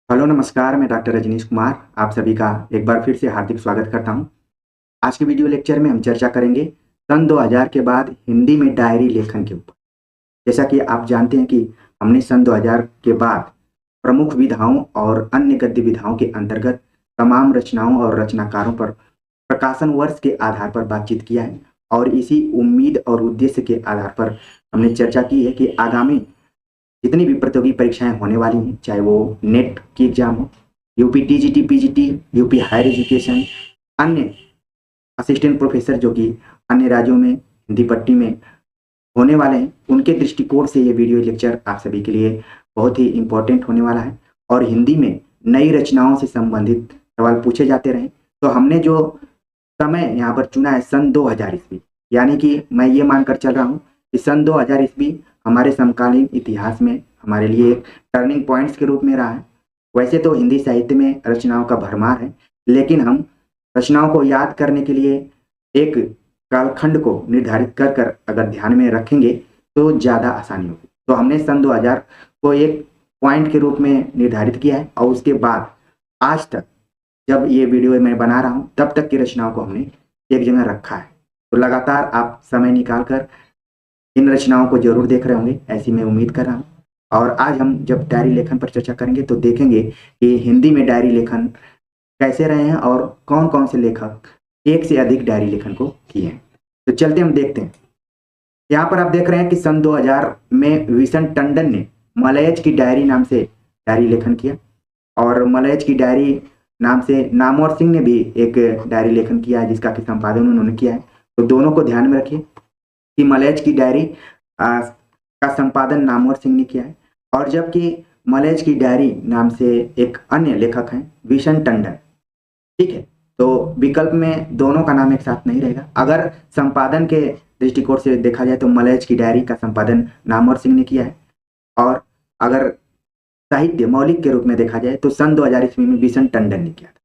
Hello नमस्कार, मैं doctor Rajneesh Kumar आप सभी का एक बार फिर से हार्दिक स्वागत करता हूं। आज के वीडियो लेक्चर में हम चर्चा करेंगे सन 2000 के बाद हिंदी में डायरी लेखन के ऊपर। जैसा कि आप जानते हैं कि हमने सन 2000 के बाद प्रमुख विधाओं और अन्य गद्य विधाओं के अंतर्गत तमाम रचनाओं और रचनाकारों पर प्रकाशन वर्ष के आधार पर बातचीत किया है और इसी उम्मीद और उद्देश्य के आधार पर हमने चर्चा की है कि आगामी जितनी भी प्रतियोगी परीक्षाएं होने वाली हैं, चाहे वो नेट की एग्जाम हो, UP TGT PGT, UP higher education, अन्य असिस्टेंट प्रोफेसर जो कि अन्य राज्यों में हिंदी पट्टी में होने वाले हैं, उनके दृष्टिकोण से ये वीडियो लेक्चर आप सभी के लिए बहुत ही इम्पोर्टेंट होने वाला है। और हिंदी में नई रचनाओं से संबंधित सवाल पूछे जाते रहे, तो हमने जो समय यहाँ पर चुना है सन 2000 ईस्वी, यानी कि मैं ये मानकर चल रहा हूँ कि सन 2000 ईस्वी हमारे समकालीन इतिहास में हमारे लिए एक टर्निंग पॉइंट्स के रूप में रहा है। वैसे तो हिंदी साहित्य में रचनाओं का भरमार है, लेकिन हम रचनाओं को याद करने के लिए एक कालखंड को निर्धारित कर कर अगर ध्यान में रखेंगे तो ज़्यादा आसानी होगी। तो हमने सन 2000 को एक पॉइंट के रूप में निर्धारित किया है और उसके बाद आज तक जब ये वीडियो मैं बना रहा हूँ तब तक की रचनाओं को हमने एक जगह रखा है। तो लगातार आप समय निकाल कर इन रचनाओं को जरूर देख रहे होंगे, ऐसी मैं उम्मीद कर रहा हूँ। और आज हम जब डायरी लेखन पर चर्चा करेंगे तो देखेंगे कि हिंदी में डायरी लेखन कैसे रहे हैं और कौन कौन से लेखक एक से अधिक डायरी लेखन को किए हैं। तो चलते हम देखते हैं। यहाँ पर आप देख रहे हैं कि सन 2000 में विशन टंडन ने मलयज की डायरी नाम से डायरी लेखन किया और मलयज की डायरी नाम से नामवर सिंह ने भी एक डायरी लेखन किया है जिसका कि संपादन उन्होंने किया है। तो दोनों को ध्यान में रखिए कि मलयज की डायरी का संपादन नामवर सिंह ने किया है और जबकि मलयज की डायरी नाम से एक अन्य लेखक हैं विशन टंडन। ठीक है, तो विकल्प में दोनों का नाम एक साथ नहीं रहेगा। अगर संपादन के दृष्टिकोण से देखा जाए तो मलयज की डायरी का संपादन नामवर सिंह ने किया है और अगर साहित्य मौलिक के रूप में देखा जाए तो सन 2000 ईस्वी में विशन टंडन ने किया था।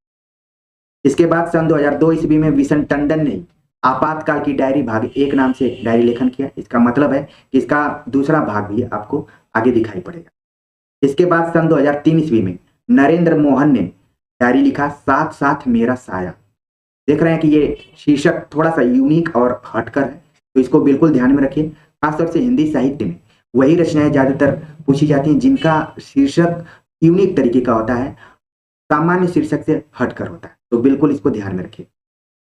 इसके बाद सन 2002 ईस्वी में विशन टंडन ने आपातकाल की डायरी भाग 1 नाम से डायरी लेखन किया। इसका मतलब है कि इसका दूसरा भाग भी आपको आगे दिखाई पड़ेगा। इसके बाद सन 2003 ईस्वी में नरेंद्र मोहन ने डायरी लिखा साथ साथ मेरा साया। देख रहे हैं कि ये शीर्षक थोड़ा सा यूनिक और हटकर है, तो इसको बिल्कुल ध्यान में रखिए। खासतौर से हिंदी साहित्य में वही रचनाएं ज्यादातर पूछी जाती हैं जिनका शीर्षक यूनिक तरीके का होता है, सामान्य शीर्षक से हटकर होता है, तो बिल्कुल इसको ध्यान में रखिए।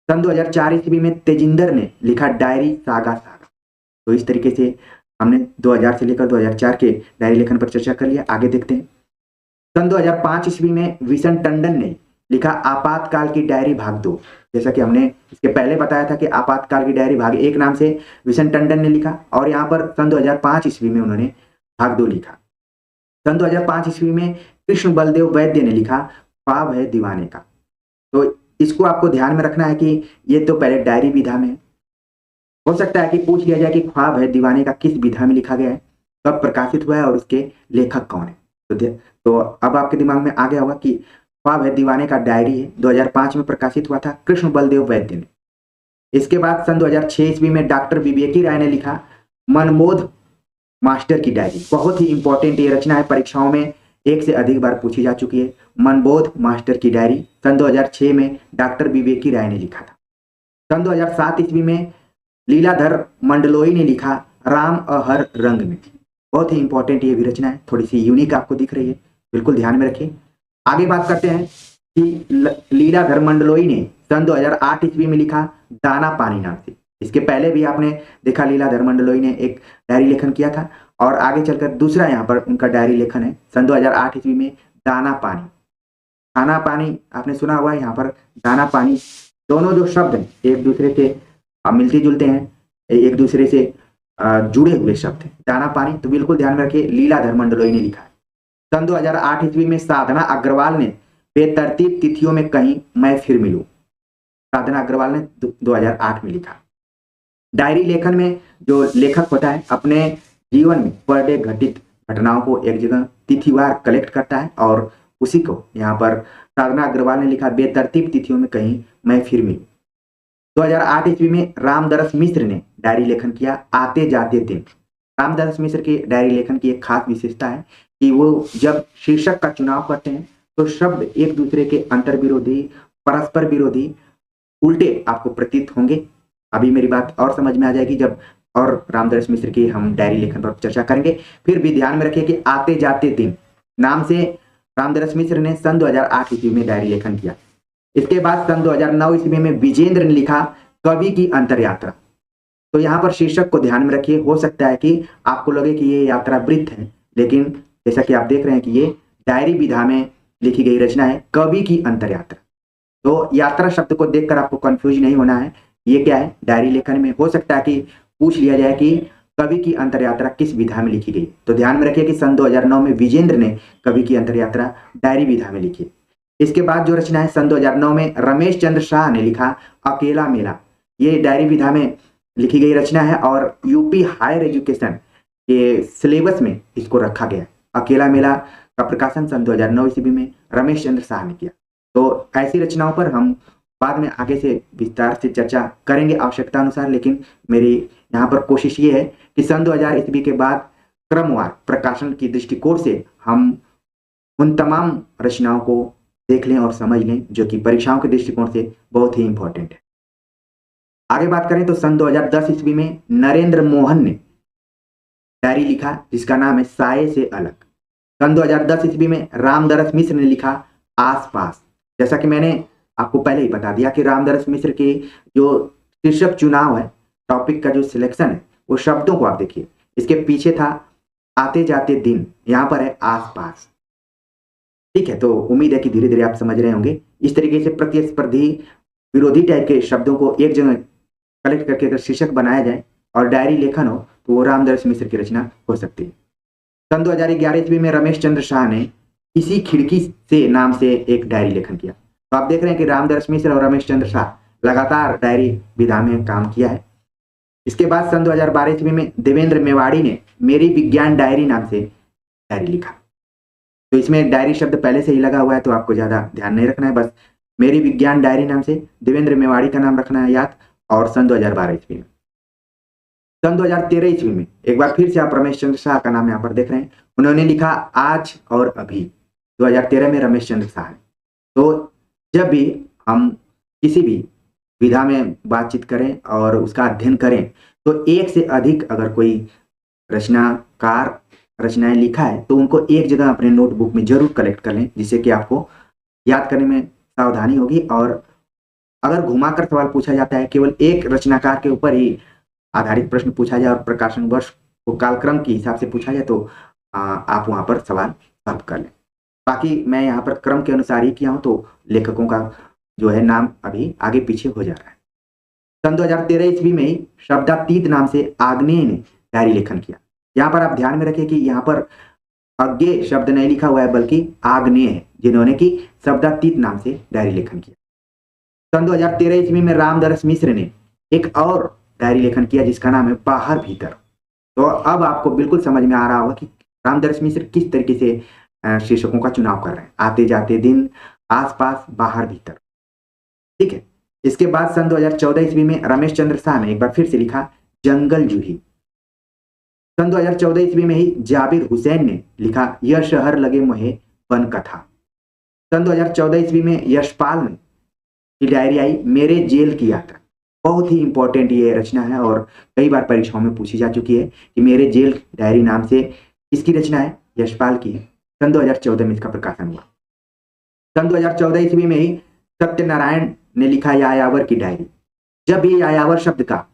सन 2004 ईस्वी में तेजिंदर ने लिखा डायरी सागा सागा। तो इस तरीके से हमने 2000 से लेकर 2004 के डायरी लेखन पर चर्चा कर लिया। आगे देखते हैं। सन 2005 ईस्वी में विशन टंडन ने लिखा आपातकाल की डायरी भाग 2। जैसा कि हमने इसके पहले बताया था कि आपातकाल की डायरी भाग 1 नाम से विशन टंडन ने लिखा और यहाँ पर सन 2005 ईस्वी में उन्होंने भाग 2 लिखा। सन 2005 ईस्वी में कृष्ण बलदेव वैद्य ने लिखा ख्वाब है दीवाने का। तो इसको आपको ध्यान में रखना है कि ये तो पहले डायरी विधा में हो सकता है कि पूछ लिया जाए कि ख्वाब है दीवाने का किस विधा में लिखा गया है, कब प्रकाशित हुआ है और उसके लेखक कौन है। तो अब आपके दिमाग में आ गया होगा कि ख्वाब है दीवाने का डायरी है, 2005 में प्रकाशित हुआ था कृष्ण बलदेव वैद्य ने। इसके बाद सन 2006 ईस्वी में डॉक्टर विवेकी राय ने लिखा मनमोध मास्टर की डायरी। बहुत ही इंपॉर्टेंट ये रचना है, परीक्षाओं में एक से अधिक बार पूछी जा चुकी है। मनबोध मास्टर की डायरी सन 2006 में डॉक्टर विवेकी राय ने लिखा था। सन 2007 ईस्वी में लीलाधर मंडलोई ने लिखा राम अहर रंग में। बहुत ही इंपॉर्टेंट ये भी रचना है, थोड़ी सी यूनिक आपको दिख रही है, बिल्कुल ध्यान में रखिए। आगे बात करते हैं कि लीलाधर मंडलोई ने सन 2008 ईस्वी में लिखा दाना पानी नाम से। इसके पहले भी आपने देखा लीलाधर मंडलोई ने एक डायरी लेखन किया था और आगे चलकर दूसरा यहाँ पर उनका डायरी लेखन है सन 2008 ईस्वी में दाना पानी। खाना पानी आपने सुना हुआ है, यहाँ पर दाना पानी दोनों जो शब्द हैं एक दूसरे से मिलते जुलते हैं, एक दूसरे से जुड़े हुए शब्द हैं दाना पानी। तो बिल्कुल ध्यान में रखिए, लीलाधर मंडलोई ने लिखा है। सन 2008 ईस्वी में साधना अग्रवाल ने बेतरतीब तिथियों में कहीं मैं फिर मिलूं। साधना अग्रवाल ने 2008 में लिखा। डायरी लेखन में जो लेखक होता है अपने जीवन में पर डे घटित घटनाओं को एक जगह तिथिवार कलेक्ट करता है और उसी को यहाँ पर साधना अग्रवाल ने लिखा बेतरतीब तिथियों में कहीं मैं फिर मिलूं। 2008 ईस्वी में रामदरस मिश्र ने डायरी लेखन किया आते जाते दिन। रामदरस मिश्र की डायरी लेखन की एक खास विशेषता है कि वो जब शीर्षक का चुनाव करते हैं तो शब्द एक दूसरे के अंतर विरोधी, परस्पर विरोधी, उल्टे आपको प्रतीत होंगे। अभी मेरी बात और समझ में आ जाएगी जब और रामदरस मिश्र की हम डायरी लेखन पर चर्चा करेंगे। फिर भी ध्यान में रखिए कि आते जाते दिन नाम से रामदरस मिश्र ने सन 2008 ईस्वी में डायरी लेखन किया। इसके बाद सन 2009 ईस्वी में विजेंद्र ने लिखा कवि की अंतर यात्रा। तो यहाँ पर शीर्षक को ध्यान में रखिए। हो सकता है कि आपको लगे कि ये यात्रा वृत्त है, लेकिन जैसा कि आप देख रहे हैं कि ये डायरी विधा में लिखी गई रचना है, कवि की अंतर यात्रा। तो यात्रा शब्द को देखकर आपको कंफ्यूज नहीं होना है, ये क्या है। डायरी लेखन में हो सकता है कि पूछ लिया जाए कि कवि की अंतर यात्रा किस विधा में लिखी गई। तो ध्यान में रखिए कि सन 2009 में विजेंद्र ने कवि की अंतर यात्रा डायरी विधा में लिखी। इसके बाद जो रचना है सन 2009 में रमेश चंद्र शाह ने लिखा अकेला मेला। ये डायरी विधा में लिखी गई रचना है और यूपी हायर एजुकेशन के सिलेबस में इसको रखा गया है। अकेला मेला का प्रकाशन सन 2009 ईस्वी में रमेश चंद्र शाह ने किया। तो ऐसी रचनाओं पर हम बाद में आगे से विस्तार से चर्चा करेंगे आवश्यकता अनुसार, लेकिन मेरी यहाँ पर कोशिश ये है कि सन 2000 ईस्वी के बाद क्रमवार प्रकाशन की दृष्टिकोण से हम उन तमाम रचनाओं को देख लें और समझ लें जो कि परीक्षाओं के दृष्टिकोण से बहुत ही इंपॉर्टेंट है। आगे बात करें तो सन 2010 ईस्वी में नरेंद्र मोहन ने डायरी लिखा जिसका नाम है साये से अलग। सन 2010 ईस्वी में रामदरस मिश्र ने लिखा आसपास। जैसा कि मैंने आपको पहले ही बता दिया कि रामदरस मिश्र के जो शीर्षक चुनाव है, टॉपिक का जो सिलेक्शन है, वो शब्दों को आप देखिए। इसके पीछे था आते जाते दिन, यहाँ पर है आसपास। ठीक है, तो उम्मीद है कि धीरे धीरे आप समझ रहे होंगे। इस तरीके से प्रतिस्पर्धी विरोधी टाइप के शब्दों को एक जगह कलेक्ट करके अगर शीर्षक बनाया जाए और डायरी लेखन हो तो वो रामदरस मिश्र की रचना हो सकती है। सन 2011 ईस्वी में रमेश चंद्र शाह ने इसी खिड़की से नाम से एक डायरी लेखन किया। तो आप देख रहे हैं कि रामदरस मिश्र और रमेश चंद्र शाह लगातार डायरी विधा में काम किया है। इसके बाद सन 2012 ईस्वी में देवेंद्र मेवाड़ी ने मेरी विज्ञान डायरी नाम से डायरी लिखा। तो इसमें डायरी शब्द पहले से ही लगा हुआ है, तो आपको ज्यादा ध्यान नहीं रखना है, बस मेरी विज्ञान डायरी नाम से देवेंद्र मेवाड़ी का नाम रखना है याद। और सन 2012 ईस्वी में, सन 2013 ईस्वी में एक बार फिर से आप रमेश चंद्र शाह का नाम यहाँ पर देख रहे हैं, उन्होंने लिखा आज और अभी। 2013 में रमेश चंद्र शाह है। तो जब भी हम किसी भी विधा में बातचीत करें और उसका अध्ययन करें तो एक से अधिक अगर कोई रचनाकार रचनाएं लिखा है तो उनको एक जगह अपने नोटबुक में जरूर कलेक्ट कर लें, जिससे कि आपको याद करने में सावधानी होगी। और अगर घुमाकर सवाल पूछा जाता है, केवल एक रचनाकार के ऊपर ही आधारित प्रश्न पूछा जाए और प्रकाशन वर्ष को कालक्रम के हिसाब से पूछा जाए तो आप वहां पर सवाल सॉल्व कर लें। बाकी मैं यहाँ पर क्रम के अनुसार ही किया हूँ, तो लेखकों का जो है नाम अभी आगे पीछे हो जा रहा है। सन 2013 ईस्वी में ही शब्दातीत नाम से आग्नेय ने डायरी लेखन किया। यहाँ पर आप ध्यान में रखें कि यहाँ पर अज्ञेय शब्द नहीं लिखा हुआ है बल्कि आग्नेय है, जिन्होंने कि शब्दातीत नाम से डायरी लेखन किया। सन 2013 ईस्वी में रामदरस मिश्र ने एक और डायरी लेखन किया जिसका नाम है बाहर भीतर। तो अब आपको बिल्कुल समझ में आ रहा होगा कि रामदरस मिश्र किस तरीके से शीर्षकों का चुनाव कर रहे हैं। आते जाते दिन, आसपास, बाहर भीतर। ठीक है, इसके बाद सन 2014 ईस्वी में रमेश चंद्र शाह ने एक बार फिर से लिखा जंगल जूही। सन 2014 ईस्वी में ही जाबिर हुसैन ने लिखा यह शहर लगे मुहे वन कथा। सन 2014 ईस्वी में यशपाल की डायरी आई मेरे जेल की यात्रा। बहुत ही इंपॉर्टेंट ये रचना है और कई बार परीक्षाओं में पूछी जा चुकी है कि मेरे जेल डायरी नाम से इसकी रचना है, यशपाल की है। सन 2014 में इसका प्रकाशन हुआ। सन 2014 ईस्वी में ही सत्यनारायण ने लिखा यायावर की डायरी। जब ये यायावर शब्द का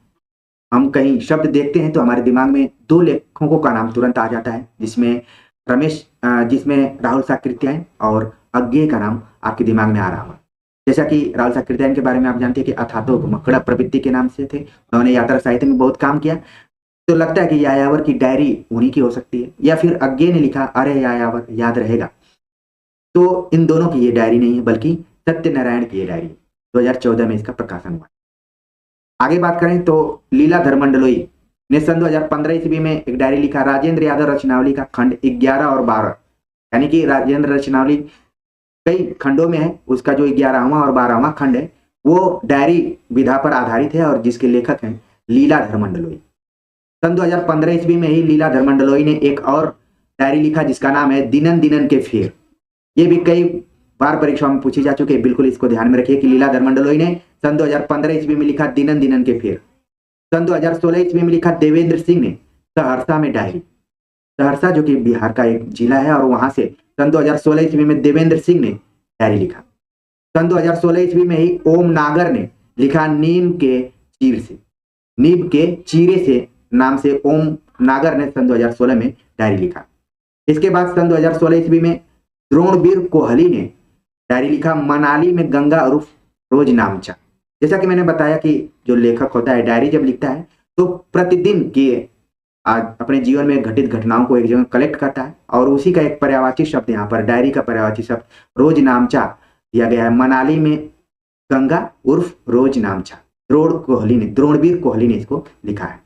हम कहीं शब्द देखते हैं तो हमारे दिमाग में दो लेखकों का नाम तुरंत आ जाता है, जिसमें राहुल साकृत्यायन और अज्ञेय का नाम आपके दिमाग में आ रहा होगा। जैसा कि राहुल साकृत्यायन के बारे में आप जानते हैं कि अथातो मकड़ा प्रवृत्ति के नाम से थे, उन्होंने यात्रा साहित्य में बहुत काम किया। तो लगता है कि यायावर की डायरी उन्हीं की हो सकती है, या फिर अज्ञेय ने लिखा अरे यायावर याद रहेगा। तो इन दोनों की ये डायरी नहीं है बल्कि सत्यनारायण की ये डायरी 2014 में इसका प्रकाशन हुआ। आगे बात करें तो लीला धर्मंडलोई ने सन 2015 ईस्वी में एक डायरी लिखा राजेंद्र यादव रचनावली का खंड 11 और 12, यानी कि राजेंद्र रचनावली कई खंडों में है, उसका जो 11वां और 12वां खंड है वो डायरी विधा पर आधारित है और जिसके लेखक हैं लीला धर्मंडलोई। सन 2015 ईस्वी में ही लीला धर्मंडलोई ने एक और डायरी लिखा जिसका नाम है दिनन दिनन के फेर। ये भी कई बार परीक्षाओं में पूछी जा चुकी है, बिल्कुल इसको ध्यान में रखिए कि लीलाधर मंडलोई ने सन 2015 ईस्वी में लिखा दिनन दिनन के फेर। सन 2016 ईस्वी में लिखा देवेंद्र सिंह ने सहरसा में डायरी। सहरसा जो कि बिहार का एक जिला है और वहां से सन 2016 ईस्वी में देवेंद्र सिंह ने डायरी लिखा। सन 2016 ईस्वी में ही ओम नागर ने लिखा नीम के चीर से, नीम के चीरे से नाम से ओम नागर ने सन 2016 में डायरी लिखा। इसके बाद सन 2016 ईस्वी में द्रोणवीर कोहली ने डायरी लिखा मनाली में गंगा उर्फ रोज नामचा। जैसा कि मैंने बताया कि जो लेखक होता है डायरी जब लिखता है तो प्रतिदिन के अपने जीवन में घटित घटनाओं को एक जगह कलेक्ट करता है और उसी का एक पर्यायवाची शब्द यहाँ पर डायरी का पर्यायवाची शब्द रोज नामचा दिया गया है। मनाली में गंगा उर्फ रोज नामचा द्रोणवीर कोहली ने इसको लिखा है।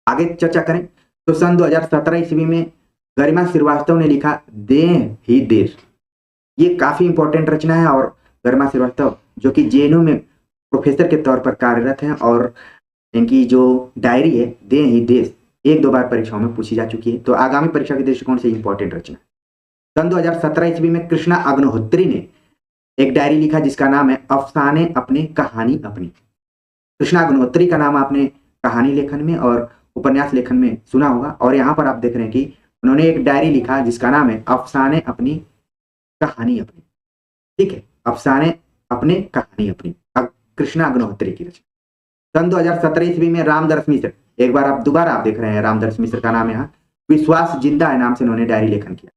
आगे चर्चा करें तो सन 2017 ईस्वी में गरिमा श्रीवास्तव ने लिखा देह ही देश। ये काफी इंपॉर्टेंट रचना है और गरिमा श्रीवास्तव जो कि जेएनयू में प्रोफेसर के तौर पर कार्यरत हैं और इनकी जो डायरी है देह ही देश एक दो बार परीक्षाओं में पूछी जा चुकी है, तो आगामी परीक्षा के दृष्टिकोण से इंपॉर्टेंट रचना। सन 2017 ईस्वी में कृष्णा अग्निहोत्री ने एक डायरी लिखा जिसका नाम है अफसाने अपने कहानी अपनी। कृष्णा अग्निहोत्री का नाम आपने कहानी लेखन में और उपन्यास लेखन में सुना होगा और यहाँ पर आप देख रहे हैं कि उन्होंने एक डायरी लिखा जिसका नाम है अफसाने अपनी कहानी अपनी। ठीक है, अफसाने अपने कहानी अपनी, कृष्णा अग्निहोत्री की रचना। सन 2017 ईस्वी में रामदर्श मिश्र, एक बार आप दोबारा आप देख रहे हैं रामदर्श मिश्र का नाम यहाँ विश्वास जिंदा है नाम से उन्होंने डायरी लेखन किया।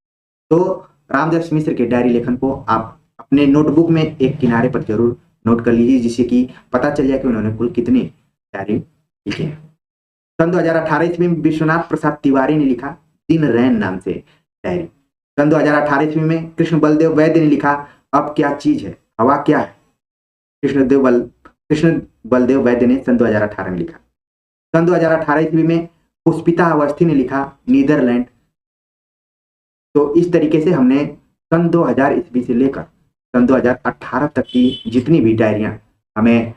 तो रामदर्श मिश्र के डायरी लेखन को आप अपने नोटबुक में एक किनारे पर जरूर नोट कर लीजिए जिससे कि पता चल जाए कि उन्होंने कुल कितनी डायरी लिखी है। सन 2018 ईस्वी में विश्वनाथ प्रसाद तिवारी ने लिखा दिन रैन नाम से डायरी। सन 2018 ईस्वी में कृष्ण बलदेव वैद्य ने लिखा अब क्या चीज है हवा क्या है। कृष्ण बलदेव वैद्य ने सन 2018 में लिखा। सन 2018 ईस्वी में पुष्पिता अवस्थी ने लिखा नीदरलैंड। तो इस तरीके से हमने सन 2000 ईस्वी से लेकर सन 2018 तक की जितनी भी डायरियां हमें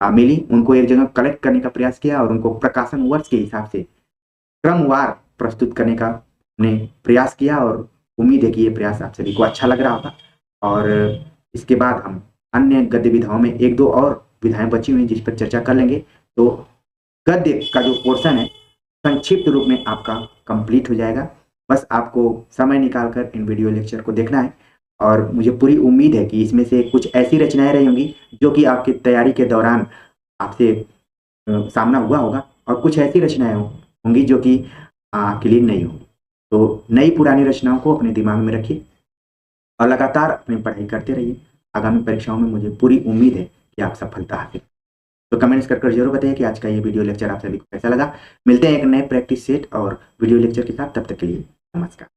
मिली उनको एक जगह कलेक्ट करने का प्रयास किया और उनको प्रकाशन वर्ष के हिसाब से क्रमवार प्रस्तुत करने का हमने प्रयास किया और उम्मीद है कि ये प्रयास आप सभी को अच्छा लग रहा होगा। और इसके बाद हम अन्य गद्य विधाओं में एक दो और विधाएं बची हुई जिस पर चर्चा कर लेंगे। तो गद्य का जो पोर्शन है संक्षिप्त रूप में आपका कंप्लीट हो जाएगा। बस आपको समय निकालकर इन वीडियो लेक्चर को देखना है और मुझे पूरी उम्मीद है कि इसमें से कुछ ऐसी रचनाएं रही होंगी जो कि आपकी तैयारी के दौरान आपसे सामना हुआ होगा और कुछ ऐसी रचनाएं होंगी जो कि आपके लिए नहीं होंगी। तो नई पुरानी रचनाओं को अपने दिमाग में रखिए और लगातार अपनी पढ़ाई करते रहिए। आगामी परीक्षाओं में मुझे पूरी उम्मीद है कि आप सफलता हासिल। तो कमेंट्स कर जरूर बताइए कि आज का ये वीडियो लेक्चर आप सभी को कैसा लगा। मिलते हैं एक नए प्रैक्टिस सेट और वीडियो लेक्चर के साथ, तब तक के लिए नमस्कार।